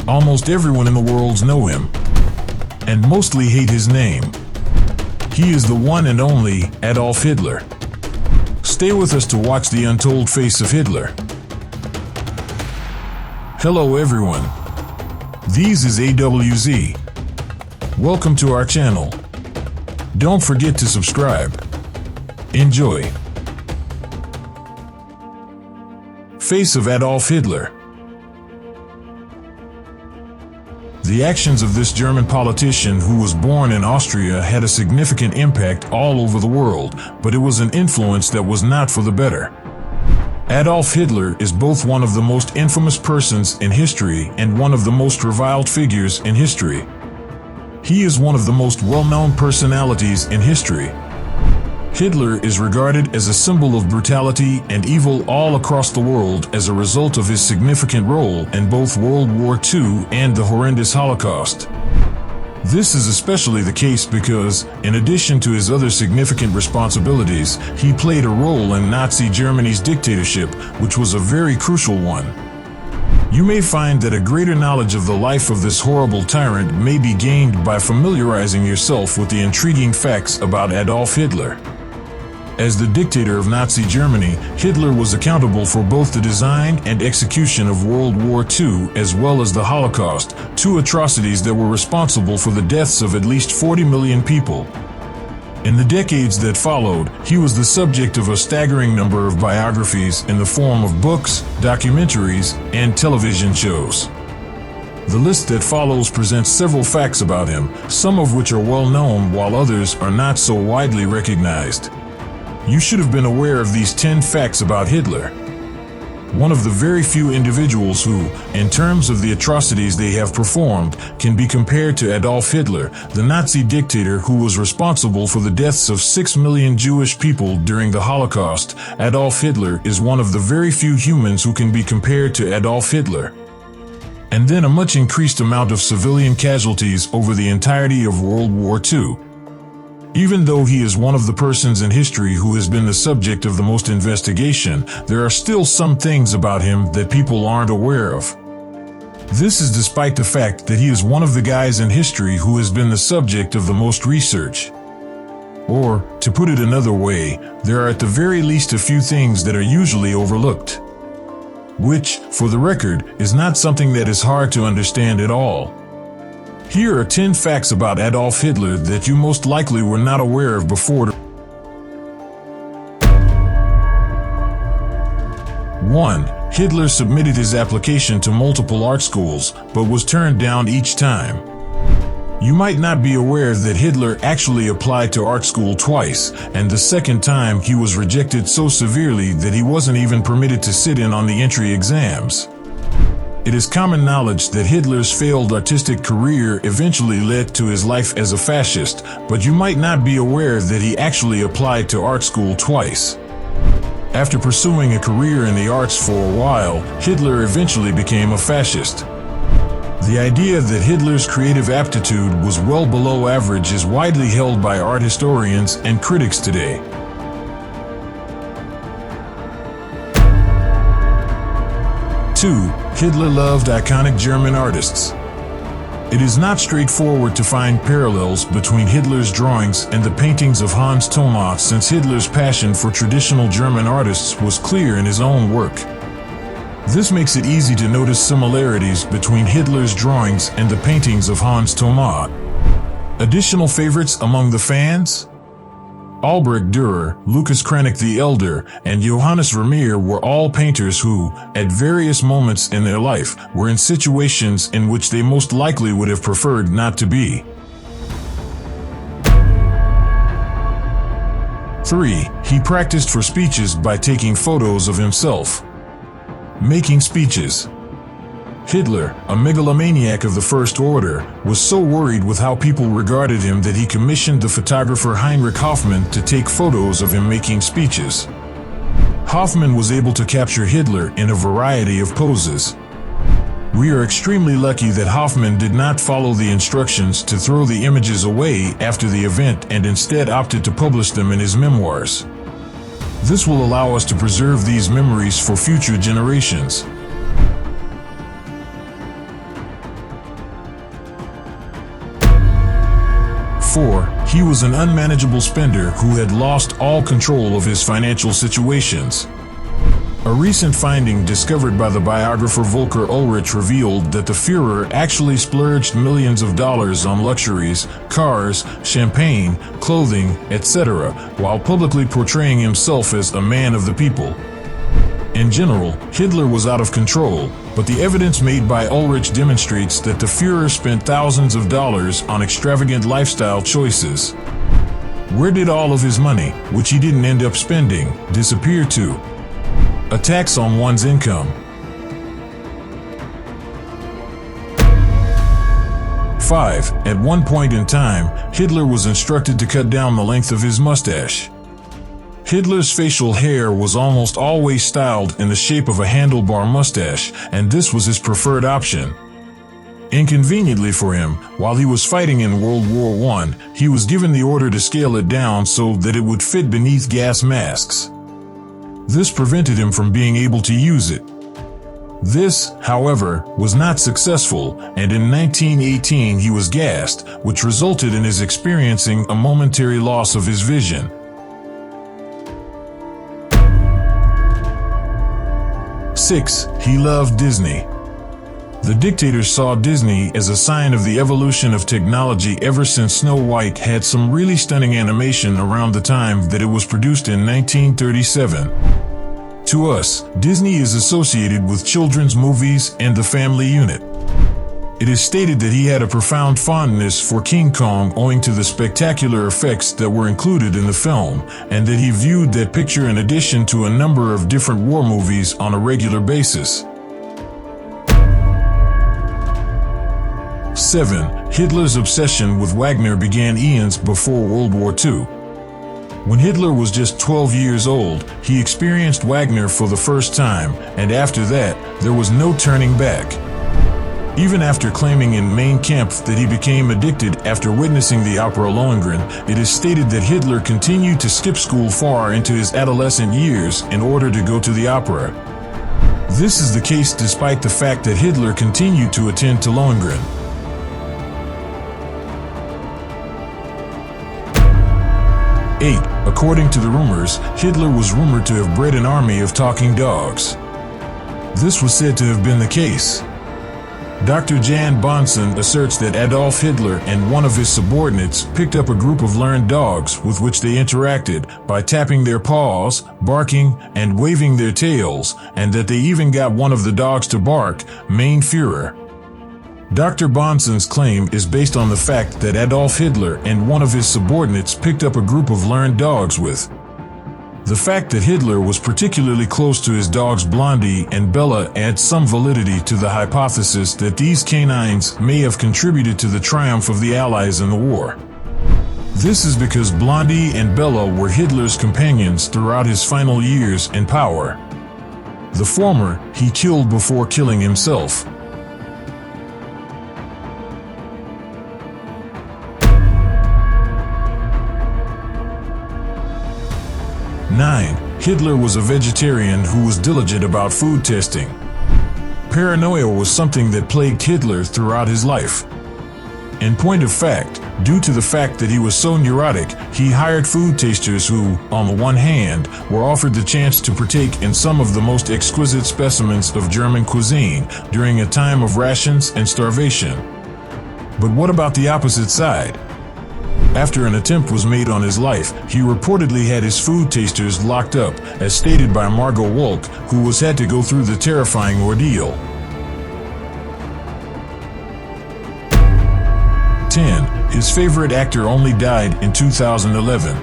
Almost everyone in the world know him, and mostly hate his name. He is the one and only Adolf Hitler. Stay with us to watch the untold face of Hitler. Hello everyone. This is AWZ. Welcome to our channel. Don't forget to subscribe. Enjoy. Face of Adolf Hitler. The actions of this German politician who was born in Austria had a significant impact all over the world, but it was an influence that was not for the better. Adolf Hitler is both one of the most infamous persons in history and one of the most reviled figures in history. He is one of the most well-known personalities in history. Hitler is regarded as a symbol of brutality and evil all across the world as a result of his significant role in both World War II and the horrendous Holocaust. This is especially the case because, in addition to his other significant responsibilities, he played a role in Nazi Germany's dictatorship, which was a very crucial one. You may find that a greater knowledge of the life of this horrible tyrant may be gained by familiarizing yourself with the intriguing facts about Adolf Hitler. As the dictator of Nazi Germany, Hitler was accountable for both the design and execution of World War II as well as the Holocaust, two atrocities that were responsible for the deaths of at least 40 million people. In the decades that followed, he was the subject of a staggering number of biographies in the form of books, documentaries, and television shows. The list that follows presents several facts about him, some of which are well known while others are not so widely recognized. You should have been aware of these 10 facts about Hitler. One of the very few individuals who, in terms of the atrocities they have performed, can be compared to Adolf Hitler, the Nazi dictator who was responsible for the deaths of 6 million Jewish people during the Holocaust. Adolf Hitler is one of the very few humans who can be compared to Adolf Hitler. And then a much increased amount of civilian casualties over the entirety of World War II. Even though he is one of the persons in history who has been the subject of the most investigation, there are still some things about him that people aren't aware of. This is despite the fact that he is one of the guys in history who has been the subject of the most research. Or, to put it another way, there are at the very least a few things that are usually overlooked. Which, for the record, is not something that is hard to understand at all. Here are 10 facts about Adolf Hitler that you most likely were not aware of before. 1. Hitler submitted his application to multiple art schools, but was turned down each time. You might not be aware that Hitler actually applied to art school twice, and the second time he was rejected so severely that he wasn't even permitted to sit in on the entry exams. It is common knowledge that Hitler's failed artistic career eventually led to his life as a fascist, but you might not be aware that he actually applied to art school twice. After pursuing a career in the arts for a while, Hitler eventually became a fascist. The idea that Hitler's creative aptitude was well below average is widely held by art historians and critics today. 2. Hitler loved iconic German artists. It is not straightforward to find parallels between Hitler's drawings and the paintings of Hans Thoma, since Hitler's passion for traditional German artists was clear in his own work. This makes it easy to notice similarities between Hitler's drawings and the paintings of Hans Thoma. Additional favorites among the fans? Albrecht Dürer, Lucas Cranach the Elder, and Johannes Vermeer were all painters who, at various moments in their life, were in situations in which they most likely would have preferred not to be. 3. He practiced for speeches by taking photos of himself. Making speeches. Hitler, a megalomaniac of the first order, was so worried with how people regarded him that he commissioned the photographer Heinrich Hoffmann to take photos of him making speeches. Hoffmann was able to capture Hitler in a variety of poses. We are extremely lucky that Hoffmann did not follow the instructions to throw the images away after the event and instead opted to publish them in his memoirs. This will allow us to preserve these memories for future generations. Therefore, he was an unmanageable spender who had lost all control of his financial situations. A recent finding discovered by the biographer Volker Ulrich revealed that the Führer actually splurged millions of dollars on luxuries, cars, champagne, clothing, etc., while publicly portraying himself as a man of the people. In general, Hitler was out of control, but the evidence made by Ulrich demonstrates that the Führer spent thousands of dollars on extravagant lifestyle choices. Where did all of his money, which he didn't end up spending, disappear to? A tax on one's income. 5. At one point in time, Hitler was instructed to cut down the length of his mustache. Hitler's facial hair was almost always styled in the shape of a handlebar mustache, and this was his preferred option. Inconveniently for him, while he was fighting in World War I, he was given the order to scale it down so that it would fit beneath gas masks. This prevented him from being able to use it. This, however, was not successful, and in 1918 he was gassed, which resulted in his experiencing a momentary loss of his vision. 6. He loved Disney. The dictator saw Disney as a sign of the evolution of technology ever since Snow White had some really stunning animation around the time that it was produced in 1937. To us, Disney is associated with children's movies and the family unit. It is stated that he had a profound fondness for King Kong owing to the spectacular effects that were included in the film, and that he viewed that picture in addition to a number of different war movies on a regular basis. 7. Hitler's obsession with Wagner began eons before World War II. When Hitler was just 12 years old, he experienced Wagner for the first time, and after that, there was no turning back. Even after claiming in Mein Kampf that he became addicted after witnessing the opera Lohengrin, it is stated that Hitler continued to skip school far into his adolescent years in order to go to the opera. This is the case despite the fact that Hitler continued to attend to Lohengrin. 8. According to the rumors, Hitler was rumored to have bred an army of talking dogs. This was said to have been the case. Dr. Jan Bonson asserts that Adolf Hitler and one of his subordinates picked up a group of learned dogs with which they interacted by tapping their paws, barking, and waving their tails, and that they even got one of the dogs to bark, Mein Führer. Dr. Bonson's claim is based on the fact that Adolf Hitler and one of his subordinates picked up a group of learned dogs with. The fact that Hitler was particularly close to his dogs Blondie and Bella adds some validity to the hypothesis that these canines may have contributed to the triumph of the Allies in the war. This is because Blondie and Bella were Hitler's companions throughout his final years in power. The former he killed before killing himself. 9. Hitler was a vegetarian who was diligent about food testing. Paranoia was something that plagued Hitler throughout his life. In point of fact, due to the fact that he was so neurotic, he hired food tasters who, on the one hand, were offered the chance to partake in some of the most exquisite specimens of German cuisine during a time of rations and starvation. But what about the opposite side? After an attempt was made on his life, he reportedly had his food tasters locked up, as stated by Margot Wolk, who had to go through the terrifying ordeal. 10. His favorite actor only died in 2011.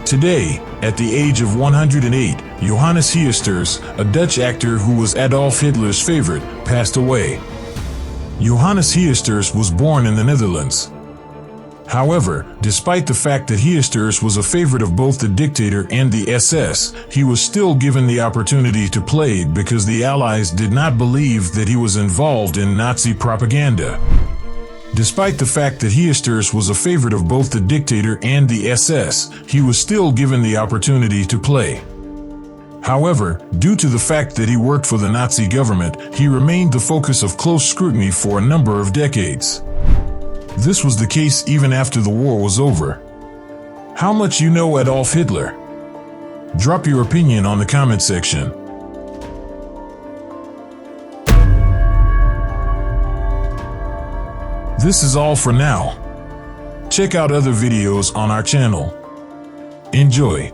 Today, at the age of 108, Johannes Heesters, a Dutch actor who was Adolf Hitler's favorite, passed away. Johannes Heesters was born in the Netherlands. However, despite the fact that Heesters was a favorite of both the dictator and the SS, he was still given the opportunity to play because the Allies did not believe that he was involved in Nazi propaganda. Despite the fact that Heesters was a favorite of both the dictator and the SS, he was still given the opportunity to play. However, due to the fact that he worked for the Nazi government, he remained the focus of close scrutiny for a number of decades. This was the case even after the war was over. How much you know Adolf Hitler? Drop your opinion on the comment section. This is all for now. Check out other videos on our channel. Enjoy.